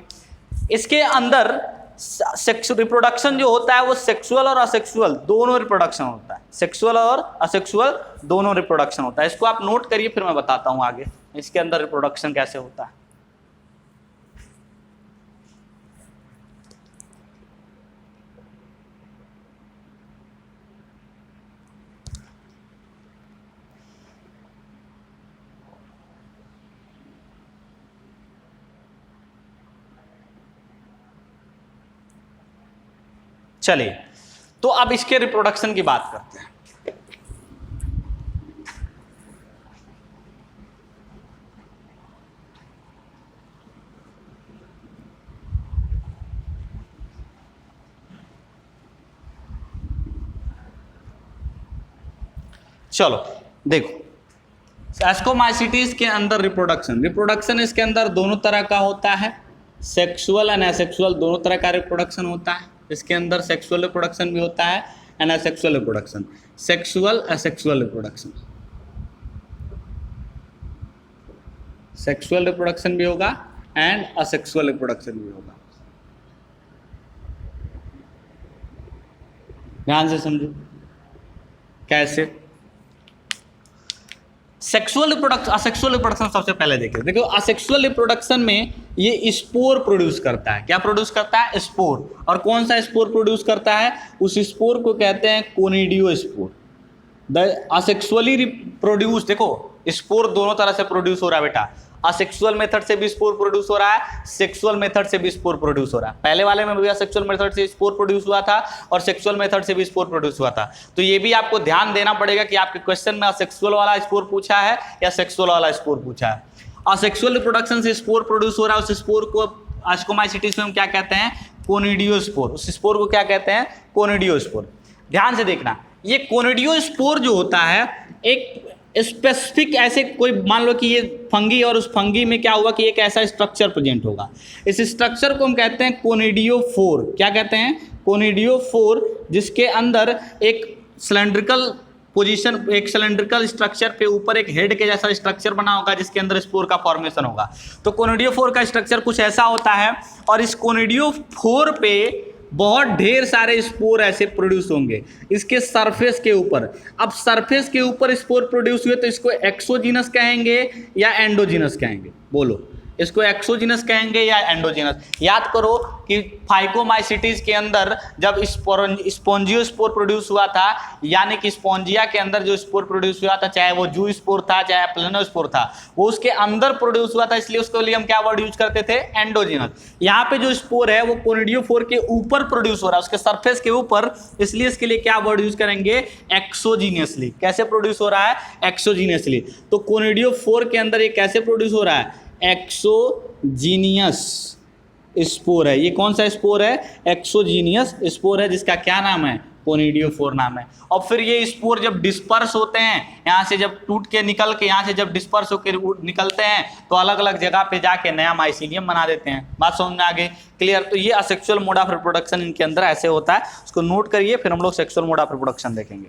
Speaker 1: इसके अंदर रिप्रोडक्शन जो होता है वो सेक्सुअल और असेक्सुअल दोनों रिप्रोडक्शन होता है। सेक्सुअल और असेक्सुअल दोनों रिप्रोडक्शन होता है। इसको आप नोट करिए, फिर मैं बताता हूँ आगे इसके अंदर रिप्रोडक्शन कैसे होता है। चलिए, तो अब इसके रिप्रोडक्शन की बात करते हैं। चलो देखो, एस्कोमाइसीटीज के अंदर रिप्रोडक्शन इसके अंदर दोनों तरह का होता है। सेक्सुअल एंड एसेक्सुअल दोनों तरह का रिप्रोडक्शन होता है। इसके अंदर सेक्सुअल रिप्रोडक्शन भी होता है and asexual reproduction. Sexual asexual reproduction, sexual reproduction भी होगा एंड असेक्सुअल रिप्रोडक्शन भी होगा। ध्यान से समझो कैसे। सेक्सुअल रिप्रोडक्शन, असेक्सुअल रिप्रोडक्शन सबसे पहले देखिए। देखो, असेक्सुअल रिप्रोडक्शन में ये स्पोर प्रोड्यूस करता है। क्या प्रोड्यूस करता है, स्पोर। और कौन सा स्पोर प्रोड्यूस करता है, उस स्पोर को कहते हैं कोनिडियोस्पोर। द असेक्सुअली प्रोड्यूस, देखो स्पोर दोनों तरह से प्रोड्यूस हो रहा है बेटा। असेक्सुअल मेथड से भी स्पोर प्रोड्यूस हो रहा है, सेक्सुअल मेथड से भी स्पोर प्रोड्यूस हो रहा है। पहले वाले में भी असेक्सुअल मेथड से स्पोर प्रोड्यूस हुआ था और सेक्सुअल मेथड से भी स्पोर प्रोड्यूस हुआ था। तो ये भी आपको ध्यान देना पड़ेगा कि आपके क्वेश्चन में असेक्सुअल वाला स्पोर पूछा है या सेक्सुअल वाला स्पोर पूछा है। असेक्सुअल रिप्रोडक्शन से स्पोर प्रोड्यूस हो रहा है, उस स्पोर को एस्कोमाइसीटीज में हम क्या कहते हैं, कोनिडियोस्पोर। उस स्पोर को क्या कहते हैं, कोनिडियोस्पोर। ध्यान से देखना, ये कोनिडियोस्पोर जो होता है एक स्पेसिफिक ऐसे कोई, मान लो कि ये फंगी और उस फंगी में क्या हुआ कि एक ऐसा स्ट्रक्चर प्रेजेंट होगा। इस स्ट्रक्चर को हम कहते हैं कोनिडियोफोर। क्या कहते हैं, कोनिडियोफोर, जिसके अंदर एक सिलेंड्रिकल पोजीशन, एक सिलेंड्रिकल स्ट्रक्चर पे ऊपर एक हेड के जैसा स्ट्रक्चर बना होगा जिसके अंदर स्पोर का फॉर्मेशन होगा। तो कोनिडियोफोर का स्ट्रक्चर कुछ ऐसा होता है और इस कोनिडियोफोर पे बहुत ढेर सारे स्पोर ऐसे प्रोड्यूस होंगे इसके सरफेस के ऊपर। अब सरफेस के ऊपर स्पोर प्रोड्यूस हुए तो इसको एक्सोजीनस कहेंगे या एंडोजीनस कहेंगे? बोलो, इसको एक्सोजीनस कहेंगे या एंडोजीनस? याद करो कि फाइकोमाइसिटीज के अंदर जब स्पोंजियोस्पोर प्रोड्यूस हुआ था, यानी कि स्पोंजिया के अंदर जो स्पोर प्रोड्यूस हुआ था, चाहे वो जू स्पोर था चाहे प्लेनोस्पोर था, वो उसके अंदर प्रोड्यूस हुआ था, इसलिए उसके लिए हम क्या वर्ड यूज करते थे? एंडोजीनस। यहाँ पे जो स्पोर है वो कोनिडियोफोर के ऊपर प्रोड्यूस हो रहा है, उसके सरफेस के ऊपर, इसलिए इसके लिए क्या वर्ड यूज करेंगे? एक्सोजीनियसली। कैसे प्रोड्यूस हो रहा है? एक्सोजीनियसली। तो कोनिडियोफोर के अंदर ये कैसे प्रोड्यूस हो रहा है? एक्सोजीनियस स्पोर है। ये कौन सा स्पोर है? एक्सोजीनियस स्पोर है, जिसका क्या नाम है? कोनिडियोफोर नाम है। और फिर ये स्पोर जब डिस्पर्स होते हैं, यहाँ से जब टूट के निकल के यहाँ से जब डिस्पर्स होकर निकलते हैं तो अलग अलग जगह पे जाके नया माइसीलियम बना देते हैं। बात समझ में आ गई? क्लियर? तो ये असेक्सुअल मोड ऑफ रिप्रोडक्शन इनके अंदर ऐसे होता है, उसको नोट करिए, फिर हम लोग सेक्सुअल मोड ऑफ रिप्रोडक्शन देखेंगे।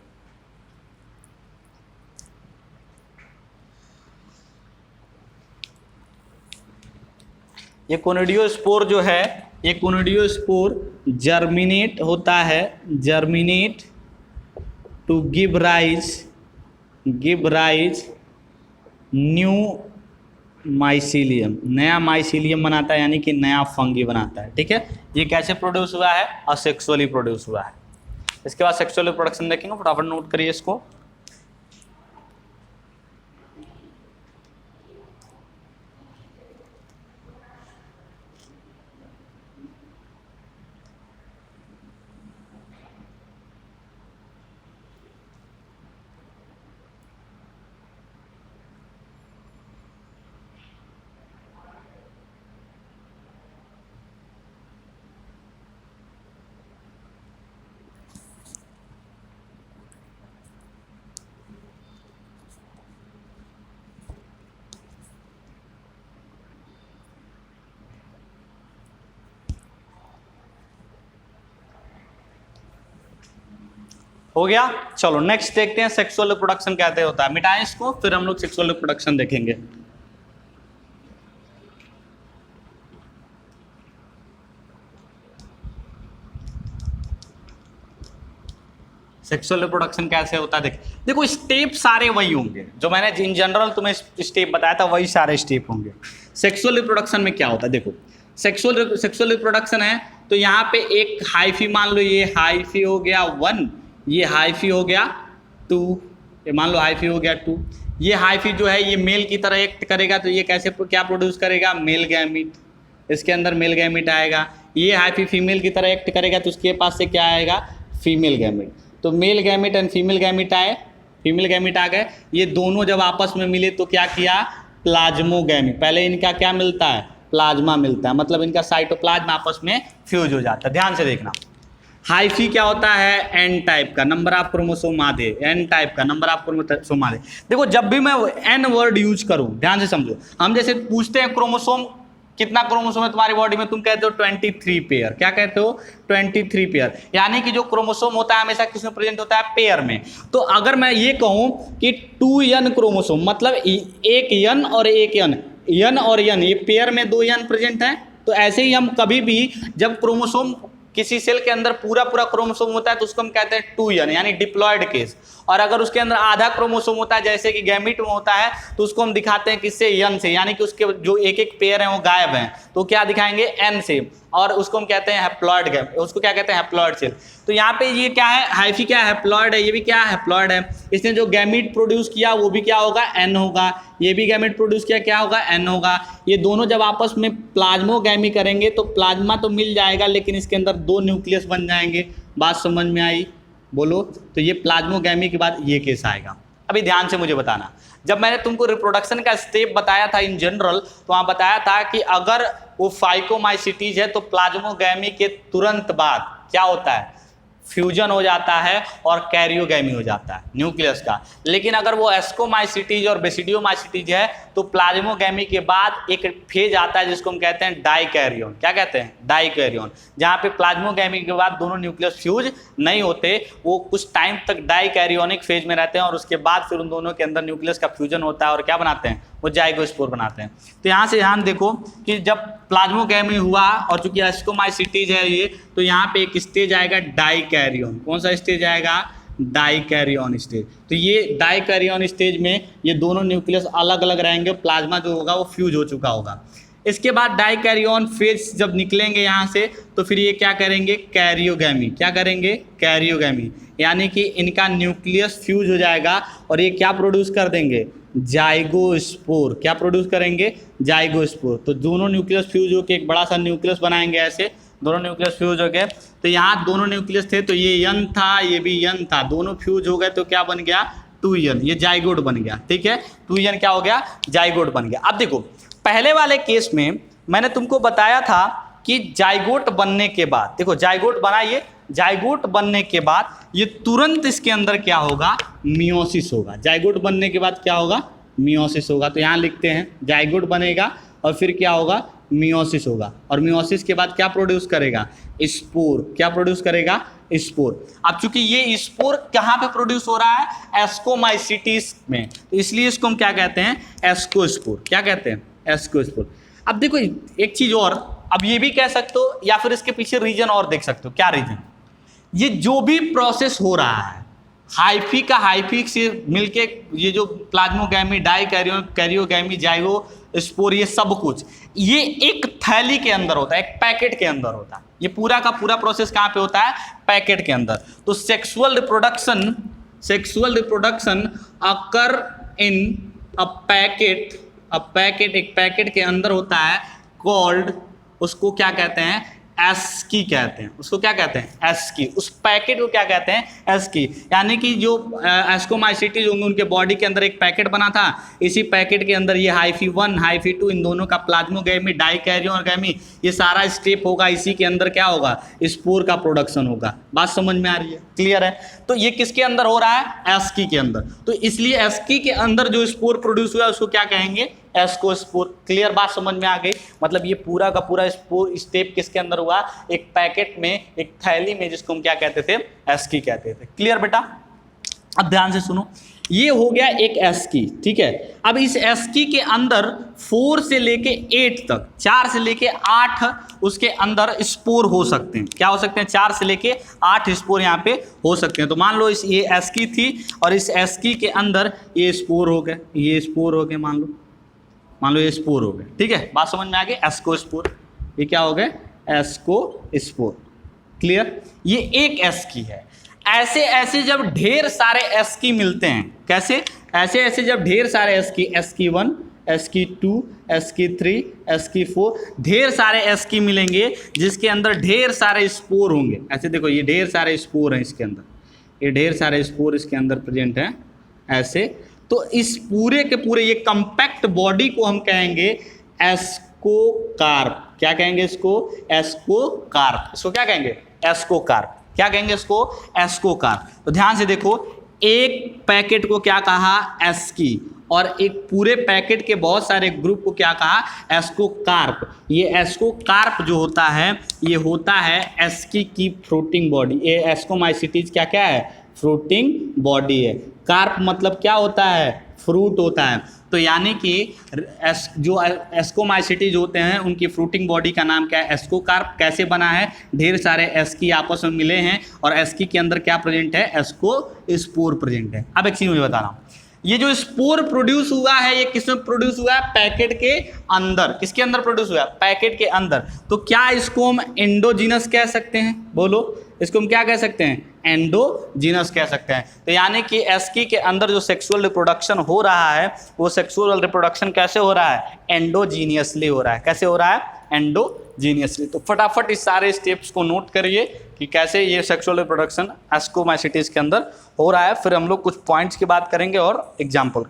Speaker 1: ये कोनिडियोस्पोर जो है, ये कोनिडियोस्पोर जर्मिनेट होता है, germinate to give rise new mycelium, नया माइसीलियम बनाता है, यानी कि नया फंगी बनाता है। ठीक है, ये कैसे प्रोड्यूस हुआ है? असेक्सुअली प्रोड्यूस हुआ है। इसके बाद सेक्सुअल रिप्रोडक्शन देखेंगे, फटाफट नोट करिए इसको। हो गया? चलो नेक्स्ट देखते हैं सेक्सुअल रिप्रोडक्शन कैसे होता है। मिटाएं इसको, फिर हम लोग सेक्सुअल रिप्रोडक्शन देखेंगे। सेक्सुअल रिप्रोडक्शन कैसे होता है? देखो स्टेप सारे वही होंगे जो मैंने इन जनरल तुम्हें स्टेप बताया था, वही सारे स्टेप होंगे। सेक्सुअल रिप्रोडक्शन में क्या होता है? देखो सेक्सुअल रिप्रोडक्शन है तो यहाँ पे एक हाइफी, मान लो ये हाइफी हो गया 1, ये हाइफी हो गया 2, ये मान लो हाइफी हो गया 2। ये हाइफी जो है ये मेल की तरह एक्ट करेगा, तो ये कैसे क्या प्रोड्यूस करेगा? Male gamete. इसके अंदर मेल गैमीट आएगा। ये हाइफी फीमेल की तरह एक्ट करेगा, तो उसके पास से क्या आएगा? Female gamete. तो male gamete and female gamete आए, फीमेल गैमीट आ गए। ये दोनों जब आपस में मिले तो क्या किया? प्लाज्मोगैमी। पहले इनका क्या मिलता है? प्लाज्मा मिलता है, मतलब इनका साइटोप्लाज्म आपस में फ्यूज हो जाता है। ध्यान से देखना, हाइफी क्या होता है? एन टाइप का, नंबर ऑफ क्रोमोसोम आधे, एन टाइप का, नंबर ऑफ क्रोमोसोम आधे। देखो जब भी मैं एन वर्ड यूज करूं, ध्यान से समझो, हम जैसे पूछते हैं क्रोमोसोम, कितना क्रोमोसोम है तुम्हारी बॉडी में? तुम कहते हो 23 पेयर। क्या कहते हो? 23 पेयर। यानी कि जो क्रोमोसोम होता है हमेशा किस में प्रेजेंट होता है? पेयर में। तो अगर मैं ये कहूं कि 2n क्रोमोसोम, मतलब एक n और एक n और n, ये पेयर में 2 n प्रेजेंट है। तो ऐसे ही हम कभी भी जब क्रोमोसोम किसी सेल के अंदर पूरा क्रोमोसोम होता है तो उसको हम कहते हैं 2n, यानी डिप्लॉयड केस। और अगर उसके अंदर आधा क्रोमोसोम होता है, जैसे कि गैमीट में होता है, तो उसको हम दिखाते हैं किससे? n से, यानी कि उसके जो एक पेयर हैं वो गायब हैं, तो क्या दिखाएंगे? n से। और उसको हम कहते हैं हैप्लॉयड गैम, उसको क्या कहते हैं? Haploid cell. तो यहाँ पे ये क्या है? हाइफी क्या है? हैप्लॉयड है। ये भी क्या है? हैप्लॉयड है। इसने जो गैमीट प्रोड्यूस किया वो भी क्या होगा? n होगा। ये भी गैमीट प्रोड्यूस किया, क्या होगा? n होगा। ये दोनों जब आपस में प्लाज्मोगैमी करेंगे तो प्लाज्मा तो मिल जाएगा, लेकिन इसके अंदर 2 न्यूक्लियस बन जाएंगे। बात समझ में आई? बोलो। तो ये प्लाज्मोगैमी के बाद ये केस आएगा। अभी ध्यान से मुझे बताना, जब मैंने तुमको रिप्रोडक्शन का स्टेप बताया था इन जनरल, तो वहाँ बताया था कि अगर वो फाइकोमाइसिटीज है तो प्लाज्मोगैमी के तुरंत बाद क्या होता है? फ्यूजन हो जाता है और कैरियोगैमी हो जाता है न्यूक्लियस का। लेकिन अगर वो एस्कोमाइसिटीज और बेसिडियोमाइसिटीज है तो प्लाज्मोगैमी के बाद एक फेज आता है जिसको हम कहते हैं डाइकैरियन। क्या कहते हैं? डाइकैरियन। जहाँ पे प्लाज्मोगैमी के बाद दोनों न्यूक्लियस फ्यूज नहीं होते, वो कुछ टाइम तक डाइकैरियोनिक फेज में रहते हैं और उसके बाद फिर उन दोनों के अंदर न्यूक्लियस का फ्यूजन होता है और क्या बनाते हैं? वो जाइगोस्पोर बनाते हैं। तो यहाँ से ध्यान देखो कि जब प्लाज्मोगैमी हुआ और चूंकि एस्कोमाइसिटीज है ये, तो यहाँ पे एक स्टेज आएगा डाइकैरियन। कौन सा स्टेज आएगा? Dikaryon stage. तो ये डाइकैरियन स्टेज में ये दोनों न्यूक्लियस अलग अलग रहेंगे, प्लाज्मा जो होगा वो फ्यूज हो चुका होगा। इसके बाद डाइकैरियन फेज जब निकलेंगे यहाँ से, तो फिर ये क्या करेंगे? कैरियोगैमी। क्या करेंगे? कैरियोगैमी। यानी कि इनका न्यूक्लियस फ्यूज हो जाएगा और ये क्या प्रोड्यूस कर देंगे? जाइगोस्पोर। क्या प्रोड्यूस करेंगे? जाइगोस्पोर। तो दोनों न्यूक्लियस फ्यूज होकर एक बड़ा सा न्यूक्लियस बनाएंगे, ऐसे दोनों न्यूक्लियस फ्यूज हो गए। तो यहाँ दोनों न्यूक्लियस थे, तो ये यन था, ये भी यन था, दोनों फ्यूज हो गए, तो क्या बन गया? 2n। ये जाइगोट बन गया। ठीक है, 2n क्या हो गया? जाइगोट बन गया। अब देखो, पहले वाले केस में मैंने तुमको बताया था कि जाइगोट बनने के बाद, देखो जाइगोट बना, ये जाइगोट बनने के बाद ये तुरंत इसके अंदर क्या होगा? मियोसिस होगा। जाइगोट बनने के बाद क्या होगा? मियोसिस होगा। तो यहाँ लिखते हैं जाइगोट बनेगा और फिर क्या होगा? मियोसिस होगा। और मियोसिस के बाद क्या प्रोड्यूस करेगा? स्पोर। क्या प्रोड्यूस करेगा? स्पोर। अब चूंकि ये स्पोर कहाँ पे प्रोड्यूस हो रहा है? एस्कोमाइसिटीज में, तो इसलिए इसको हम क्या कहते हैं? एस्कोस्पोर। क्या कहते हैं? एस्कोस्पोर। अब देखो एक चीज और, अब ये भी कह सकते हो या फिर इसके पीछे रीजन और देख सकते हो। क्या रीजन? ये जो भी प्रोसेस हो रहा है, हाइफी का हाइफी से मिलके ये जो प्लाज्मोगैमी, डाइकैरियोगैमी, जाइगोस्पोर, ये सब कुछ ये एक थैली के अंदर होता है, एक पैकेट के अंदर होता है। ये पूरा का पूरा प्रोसेस कहाँ पे होता है? पैकेट के अंदर। तो sexual reproduction occur in a packet, एक पैकेट के अंदर होता है, कॉल्ड, उसको क्या कहते हैं? एस्की कहते हैं। उसको क्या कहते हैं? एस्की। उस पैकेट को क्या कहते हैं? एस्की। यानी कि जो एस्कोमाइसिटीज होंगे उनके बॉडी के अंदर एक पैकेट बना था, इसी पैकेट के अंदर ये हाइफी 1 हाइफी 2 इन दोनों का प्लाज्मोगैमी, डाइकैरियोगैमी, ये सारा स्टेप होगा। इसी के अंदर क्या होगा? स्पोर का प्रोडक्शन होगा। बात समझ में आ रही है? क्लियर है? तो ये किसके अंदर हो रहा है? एस्की के अंदर। तो इसलिए एस्की के अंदर जो स्पोर प्रोड्यूस हुआ है उसको क्या कहेंगे? एस्कोस्पोर। क्लियर? बात समझ में आ गई? मतलब ये पूरा का पूरा स्पोर स्टेप किसके अंदर हुआ? एक पैकेट में, एक थैली में, जिसको हम क्या कहते थे? एस्की कहते थे। क्लियर बेटा? अब ध्यान से सुनो, ये हो गया एक एस्की। ठीक है, अब इस एस्की के अंदर 4 से लेके 8 तक, 4 से लेके 8 उसके अंदर स्पोर हो सकते हैं। क्या हो सकते हैं? 4 से लेके 8 स्पोर यहाँ पे हो सकते हैं। तो मान लो इस ये एस्की थी और इस एस्की के अंदर ये स्पोर हो गए, ये स्पोर हो गए, मान लो ये स्पोर हो गए। ठीक है, बात समझ में आ गई? एस्कोस्पोर। ये क्या हो गए? एस्कोस्पोर। क्लियर? ये एक एस्की है। ऐसे ऐसे जब ढेर सारे एस्की मिलते हैं, कैसे? ऐसे ऐसे जब ढेर सारे ASCII, ASCII 1, ASCII 2, ASCII 3, ASCII 4, ढेर सारे एस्की मिलेंगे जिसके अंदर ढेर सारे स्पोर होंगे। ऐसे देखो, ये ढेर सारे स्पोर हैं इसके अंदर, ये ढेर सारे स्पोर इसके अंदर प्रेजेंट हैं ऐसे। तो इस पूरे के पूरे ये कंपैक्ट बॉडी को हम कहेंगे एस्कोकार्प। क्या कहेंगे इसको? एस्कोकार्प। इसको क्या कहेंगे? एस्कोकार्प। क्या कहेंगे इसको? एस्कोकार्प। तो ध्यान से देखो, एक पैकेट को क्या कहा? एस्की। और एक पूरे पैकेट के बहुत सारे ग्रुप को क्या कहा? एस्कोकार्प। ये एस्कोकार्प जो होता है, ये होता है एस्की की फ्लोटिंग बॉडी। ये एस्कोमाइसिटीज क्या क्या है? फ्लोटिंग बॉडी है। कार्प मतलब क्या होता है? फ्रूट होता है। तो यानी कि जो एस्कोमाइसिटीज होते हैं उनकी फ्रूटिंग बॉडी का नाम क्या है? एस्कोकार्प। कैसे बना है? ढेर सारे एस्की आपस में मिले हैं और एस्की के अंदर क्या प्रेजेंट है? एस्कोस्पोर प्रेजेंट है। अब एक चीज मुझे बता रहा हूँ, ये जो स्पोर प्रोड्यूस हुआ है ये किसमें प्रोड्यूस हुआ है? पैकेट के अंदर। किसके अंदर प्रोड्यूस हुआ है? पैकेट के अंदर। तो क्या इसको हम एंडोजीनस कह सकते हैं? बोलो, इसको हम क्या कह सकते हैं? एंडोजीनस कह सकते हैं। तो यानी कि एस्की के अंदर जो सेक्सुअल रिप्रोडक्शन हो रहा है, वो सेक्सुअल रिप्रोडक्शन कैसे हो रहा है? एंडोजीनियसली हो रहा है। कैसे हो रहा है? एंडोजीनियसली। तो फटाफट इस सारे स्टेप्स को नोट करिए कि कैसे ये सेक्सुअल रिप्रोडक्शन एस्कोमाइसिटीज के अंदर हो रहा है। फिर हम लोग कुछ पॉइंट्स की बात करेंगे और एग्जाम्पल।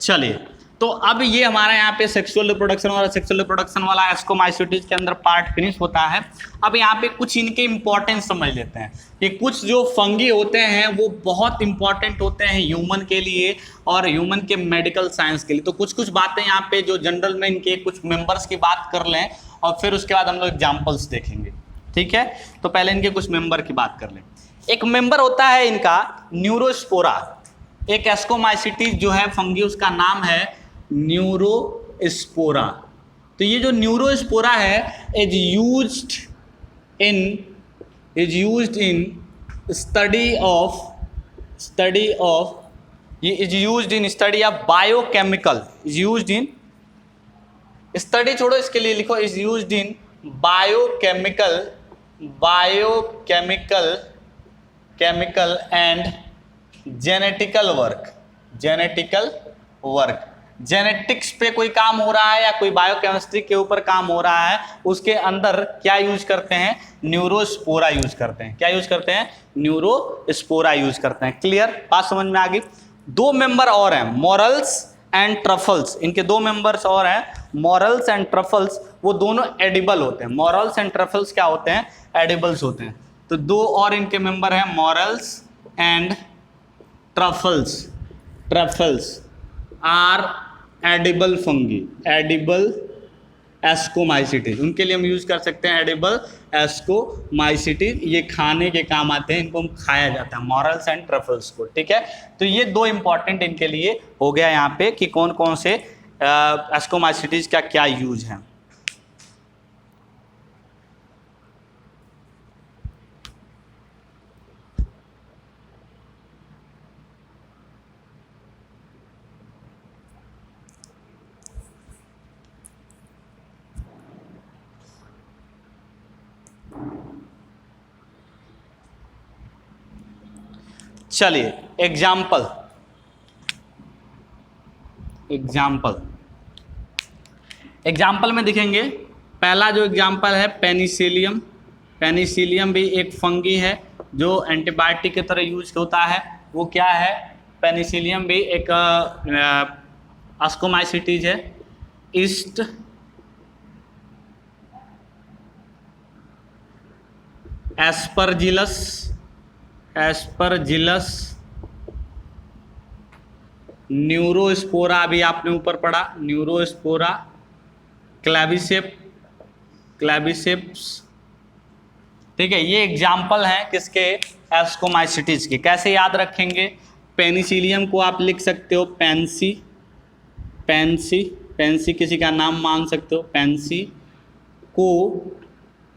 Speaker 1: चलिए, तो अब ये हमारा यहाँ पे सेक्सुअल रिप्रोडक्शन वाला एस्कोमाइसिटीज के अंदर पार्ट फिनिश होता है। अब यहाँ पे कुछ इनके इंपॉर्टेंस समझ लेते हैं कि कुछ जो फंगी होते हैं वो बहुत इंपॉर्टेंट होते हैं ह्यूमन के लिए और ह्यूमन के मेडिकल साइंस के लिए। तो कुछ कुछ बातें यहाँ पे जो जनरल में इनके कुछ मेंबर्स की बात कर लें और फिर उसके बाद हम लोग एग्जाम्पल्स देखेंगे, ठीक है। तो पहले इनके कुछ मेंबर की बात कर लें। एक मेंबर होता है इनका न्यूरोस्पोरा। एक एस्कोमाइसिटीज जो है फंगी, उसका नाम है न्यूरोस्पोरा। तो ये जो न्यूरोस्पोरा है is used in study of biochemical, is used in study, छोड़ो इसके लिए लिखो is used in biochemical and genetical work. Genetics पे कोई काम हो रहा है या कोई बायोकेमिस्ट्री के ऊपर काम हो रहा है, उसके अंदर क्या यूज करते हैं, न्यूरोस्पोरा यूज करते हैं। क्या यूज करते हैं, न्यूरोस्पोरा यूज करते हैं। क्लियर, बात समझ में आ गई। दो मेंबर और हैं, मॉरल्स एंड ट्रफल्स। इनके दो मेंबर्स और हैं, मॉरल्स एंड ट्रफल्स। वो दोनों एडिबल होते हैं। मॉरल्स एंड ट्रफल्स क्या होते हैं, एडिबल्स होते हैं। तो दो और इनके मेंबर हैं, morels and truffles are edible fungi, edible ascomycetes. उनके लिए हम यूज कर सकते हैं एडिबल एस्कोमाइसिटीज। ये खाने के काम आते हैं, इनको हम खाया जाता है, मॉरल्स एंड ट्रफल्स को, ठीक है। तो ये दो इंपॉर्टेंट इनके लिए हो गया यहाँ पे कि कौन कौन से एस्कोमाइसिटीज का क्या यूज है। चलिए एग्जाम्पल में देखेंगे। पहला जो एग्जाम्पल है पेनिसिलियम। पेनिसिलियम भी एक फंगी है जो एंटीबायोटिक की तरह यूज होता है। वो क्या है, पेनिसिलियम भी एक एस्कोमाइसिटीज है। ईस्ट एस्परजिलस न्यूरोस्पोरा भी आपने ऊपर पढ़ा, न्यूरोस्पोरा क्लैविसेप्स, ठीक है। ये एग्जाम्पल हैं किसके, एस्कोमाइसिटीज के। कैसे याद रखेंगे, पेनिसिलियम को आप लिख सकते हो पेंसी किसी का नाम मान सकते हो, पेंसी को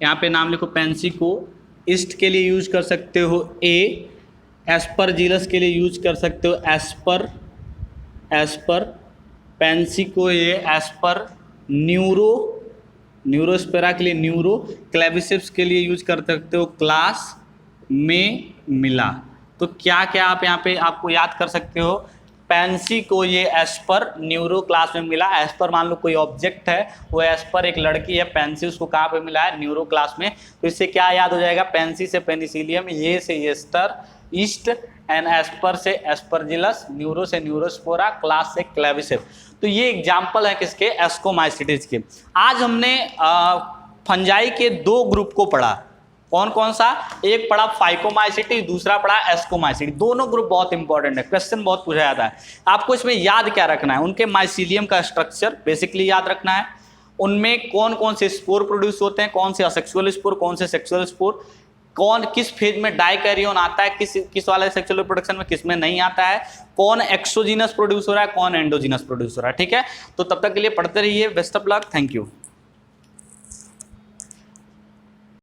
Speaker 1: यहाँ पे नाम लिखो, पेंसी को। ईस्ट के लिए यूज कर सकते हो एस्परजिलस के लिए यूज कर सकते हो एस्पर। पेंसी को ये एस्पर, न्यूरोस्पेरा के लिए न्यूरो, क्लेविसेप्स के लिए यूज कर सकते हो क्लास में मिला। तो क्या क्या आप यहाँ पे आपको याद कर सकते हो, पेंसी को ये एस्पर न्यूरो क्लास में मिला। एस्पर मान लो कोई ऑब्जेक्ट है, वो एस्पर एक लड़की है, पेंसी उसको कहाँ पे मिला है, न्यूरो क्लास में। तो इससे क्या याद हो जाएगा, पेंसी से पेनिसिलियम, ये से येस्टर, ईस्ट एंड एस्पर से एस्परजिलस, न्यूरो से न्यूरोस्पोरा, क्लास से क्लेविसेप्स। तो ये एग्जाम्पल है किसके, एस्कोमाइसिटीज के। आज हमने फंजाई के दो ग्रुप को पढ़ा। कौन कौन सा, एक पढ़ा फाइकोमाइसिटी, दूसरा पढ़ा एस्कोमाइसिटी। दोनों ग्रुप बहुत इंपॉर्टेंट है, क्वेश्चन बहुत पूछा जाता है। आपको इसमें याद क्या रखना है, उनके माइसीलियम का स्ट्रक्चर बेसिकली याद रखना है। उनमें कौन कौन से स्पोर प्रोड्यूस होते हैं, कौन से असेक्सुअल स्पोर, कौन से सेक्सुअल स्पोर, कौन किस फेज में डाइकैरियोन आता है, किस वाले सेक्सुअल रिप्रोडक्शन में, किस में नहीं आता है, कौन एक्सोजीनस प्रोड्यूस हो रहा है, कौन एंडोजीनस प्रोड्यूस हो रहा है, ठीक है। तो तब तक के लिए पढ़ते रहिए। Best of luck, thank you.